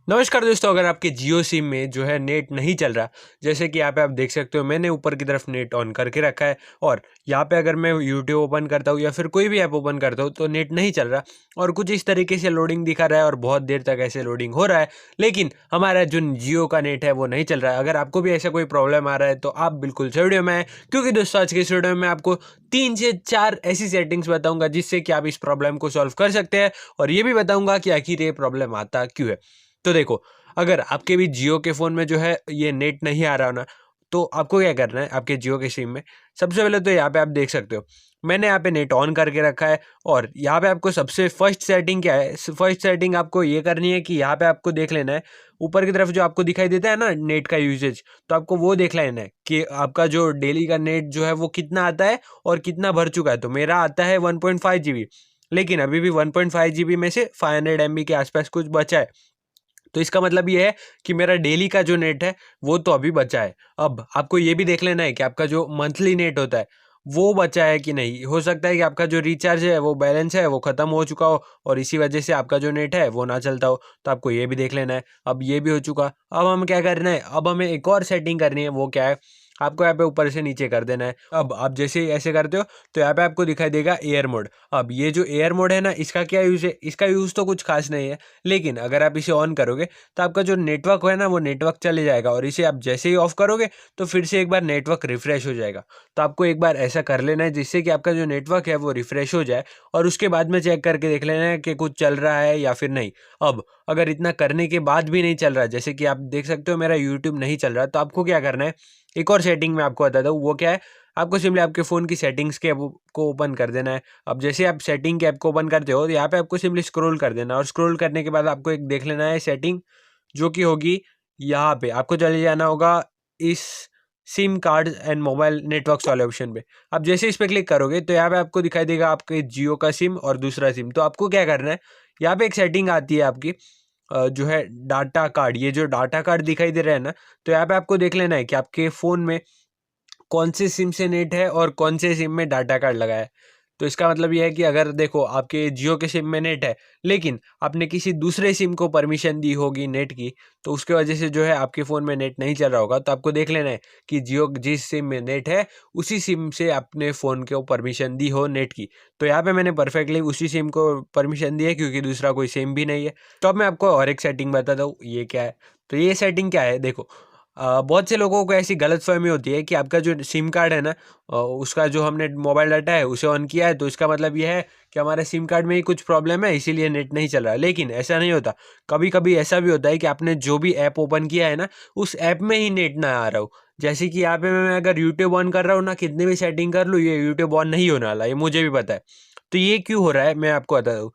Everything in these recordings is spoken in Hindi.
नमस्कार दोस्तों, अगर आपके जियो सिम में जो है नेट नहीं चल रहा, जैसे कि यहाँ पे आप देख सकते हो मैंने ऊपर की तरफ नेट ऑन करके रखा है और यहाँ पे अगर मैं यूट्यूब ओपन करता हूँ या फिर कोई भी ऐप ओपन करता हूँ तो नेट नहीं चल रहा और कुछ इस तरीके से लोडिंग दिखा रहा है और बहुत देर तक ऐसे लोडिंग हो रहा है, लेकिन हमारा जो जियो का नेट है वो नहीं चल रहा है। अगर आपको भी ऐसा कोई प्रॉब्लम आ रहा है तो आप बिल्कुल से वीडियो में आए, क्योंकि दोस्तों आज के इस वीडियो में मैं आपको 3 से 4 ऐसी सेटिंग्स बताऊंगा जिससे कि आप इस प्रॉब्लम को सॉल्व कर सकते हैं और ये भी बताऊंगा कि आखिर ये प्रॉब्लम आता क्यों है। तो देखो, अगर आपके भी जियो के फ़ोन में जो है ये नेट नहीं आ रहा ना, तो आपको क्या करना है आपके जियो के सिम में, सबसे पहले तो यहाँ पे आप देख सकते हो मैंने यहाँ पे नेट ऑन करके रखा है और यहाँ पे आपको सबसे फर्स्ट सेटिंग क्या है, फर्स्ट सेटिंग आपको ये करनी है कि यहाँ पे आपको देख लेना है ऊपर की तरफ जो आपको दिखाई देता है ना नेट का यूजेज, तो आपको वो देख लेना है कि आपका जो डेली का नेट जो है वो कितना आता है और कितना भर चुका है। तो मेरा आता है 1.5 GB, लेकिन अभी भी 1.5 GB में से 500 MB के आसपास कुछ बचा है। तो इसका मतलब ये है कि मेरा डेली का जो नेट है वो तो अभी बचा है। अब आपको ये भी देख लेना है कि आपका जो मंथली नेट होता है वो बचा है कि नहीं। हो सकता है कि आपका जो रिचार्ज है वो बैलेंस है वो ख़त्म हो चुका हो और इसी वजह से आपका जो नेट है वो ना चलता हो, तो आपको ये भी देख लेना है। अब ये भी हो चुका, अब हम क्या करना है, अब हमें एक और सेटिंग करनी है। वो क्या है, आपको यहाँ पे ऊपर से नीचे कर देना है। अब आप जैसे ही ऐसे करते हो तो यहाँ पे आपको दिखाई देगा एयर मोड। अब ये जो एयर मोड है ना, इसका क्या यूज़ है, इसका यूज़ तो कुछ खास नहीं है, लेकिन अगर आप इसे ऑन करोगे तो आपका जो नेटवर्क है ना वो नेटवर्क चले जाएगा और इसे आप जैसे ही ऑफ करोगे तो फिर से एक बार नेटवर्क रिफ्रेश हो जाएगा। तो आपको एक बार ऐसा कर लेना है जिससे कि आपका जो नेटवर्क है वो रिफ्रेश हो जाए और उसके बाद में चेक करके देख लेना है कि कुछ चल रहा है या फिर नहीं। अब अगर इतना करने के बाद भी नहीं चल रहा, जैसे कि आप देख सकते हो मेरा यूट्यूब नहीं चल रहा, तो आपको क्या करना है, एक और सेटिंग मैं आपको बताता हूँ। वो क्या है, आपको सिंपली आपके फ़ोन की सेटिंग्स के ऐप को ओपन कर देना है। अब जैसे आप सेटिंग के ऐप को ओपन करते हो तो यहाँ पे आपको सिंपली स्क्रॉल कर देना है और स्क्रॉल करने के बाद आपको एक देख लेना है सेटिंग, जो कि होगी यहाँ पे। आपको चले जाना होगा इस SIM card and mobile networks वाले ऑप्शन पे। आप जैसे इस पे क्लिक करोगे तो यहाँ पे आपको दिखाई देगा आपके जियो का सिम और दूसरा सिम। तो आपको क्या करना है, यहाँ पे एक सेटिंग आती है आपकी जो है डाटा कार्ड। ये जो डाटा कार्ड दिखाई दे रहा है ना, तो यहाँ पे आपको देख लेना है कि आपके फ़ोन में कौन से सिम से नेट है और कौन से सिम में डाटा कार्ड लगा है। तो इसका मतलब ये है कि अगर देखो आपके जियो के सिम में नेट है, लेकिन आपने किसी दूसरे सिम को परमिशन दी होगी नेट की, तो उसके वजह से जो है आपके फ़ोन में नेट नहीं चल रहा होगा। तो आपको देख लेना है कि जियो जिस सिम में नेट है उसी सिम से अपने फ़ोन को परमिशन दी हो नेट की। तो यहाँ पे मैंने परफेक्टली उसी सिम को परमिशन दी है, क्योंकि दूसरा कोई सिम भी नहीं है। तो अब मैं आपको और एक सेटिंग बताता हूँ, ये क्या है। तो ये सेटिंग क्या है, देखो बहुत से लोगों को ऐसी गलतफ़हमी होती है कि आपका जो सिम कार्ड है ना, उसका जो हमने मोबाइल डाटा है उसे ऑन किया है तो इसका मतलब ये है कि हमारे सिम कार्ड में ही कुछ प्रॉब्लम है इसीलिए नेट नहीं चल रहा है। लेकिन ऐसा नहीं होता। कभी कभी ऐसा भी होता है कि आपने जो भी ऐप ओपन किया है ना, उस ऐप में ही नेट ना आ रहा हो। जैसे कि यहाँ पे मैं अगर यूट्यूब ऑन कर रहा हूँ ना, कितनी भी सेटिंग कर लूँ, ये यूट्यूब ऑन नहीं होने वाला, ये मुझे भी पता है। तो ये क्यों हो रहा है मैं आपको बता दूँ।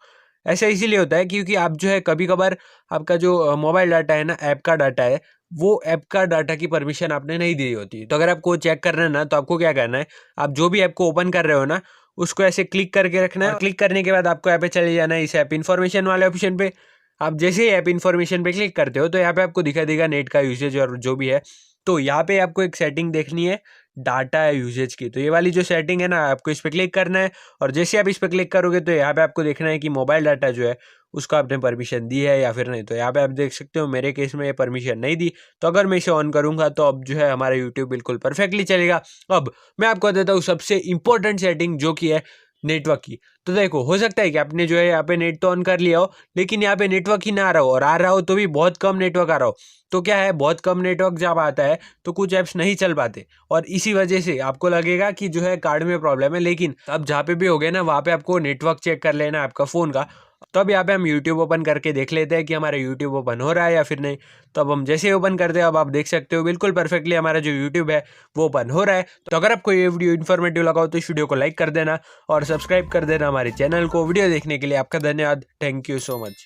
ऐसा इसीलिए होता है क्योंकि आप जो है कभी कभार आपका जो मोबाइल डाटा है ना, ऐप का डाटा है, वो ऐप का डाटा की परमिशन आपने नहीं दी होती। तो अगर आपको चेक करना है ना, तो आपको क्या करना है, आप जो भी ऐप को ओपन कर रहे हो ना, उसको ऐसे क्लिक करके रखना है और क्लिक करने के बाद आपको यहाँ पे चले जाना है इस ऐप इन्फॉर्मेशन वाले ऑप्शन पे। आप जैसे ही ऐप इन्फॉर्मेशन पे क्लिक करते हो तो यहाँ पे आपको दिखा देगा नेट का यूसेज और जो भी है। तो यहाँ पे आपको एक सेटिंग देखनी है डाटा यूसेज की। तो ये वाली जो सेटिंग है ना, आपको इस पर क्लिक करना है और जैसे आप इस पर क्लिक करोगे तो यहाँ पे आपको देखना है कि मोबाइल डाटा जो है उसको आपने परमिशन दी है या फिर नहीं। तो यहाँ पे आप देख सकते हो मेरे केस में ये परमिशन नहीं दी, तो अगर मैं इसे ऑन करूँगा तो अब जो है हमारा यूट्यूब बिल्कुल परफेक्टली चलेगा। अब मैं आपको देता हूँ सबसे इंपॉर्टेंट सेटिंग, जो कि है नेटवर्क की। तो देखो, हो सकता है कि आपने जो है यहाँ पे नेट तो ऑन कर लिया हो, लेकिन यहाँ पे नेटवर्क ही ना आ रहा हो, और आ रहा हो तो भी बहुत कम नेटवर्क आ रहा हो। तो क्या है, बहुत कम नेटवर्क जब आता है तो कुछ ऐप्स नहीं चल पाते और इसी वजह से आपको लगेगा कि जो है कार्ड में प्रॉब्लम है। लेकिन अब जहाँ पे भी हो गए ना, वहाँ पे आपको नेटवर्क चेक कर लेना है आपका फ़ोन का। तो अब यहाँ पे हम यूट्यूब ओपन करके देख लेते हैं कि हमारा यूट्यूब ओपन हो रहा है या फिर नहीं। तो अब हम जैसे ही ओपन करते हैं, अब आप देख सकते हो बिल्कुल परफेक्टली हमारा जो यूट्यूब है वो ओपन हो रहा है। तो अगर आपको ये वीडियो इन्फॉर्मेटिव लगा हो तो इस वीडियो को लाइक कर देना और सब्सक्राइब कर देना हमारे चैनल को। वीडियो देखने के लिए आपका धन्यवाद। Thank you so much.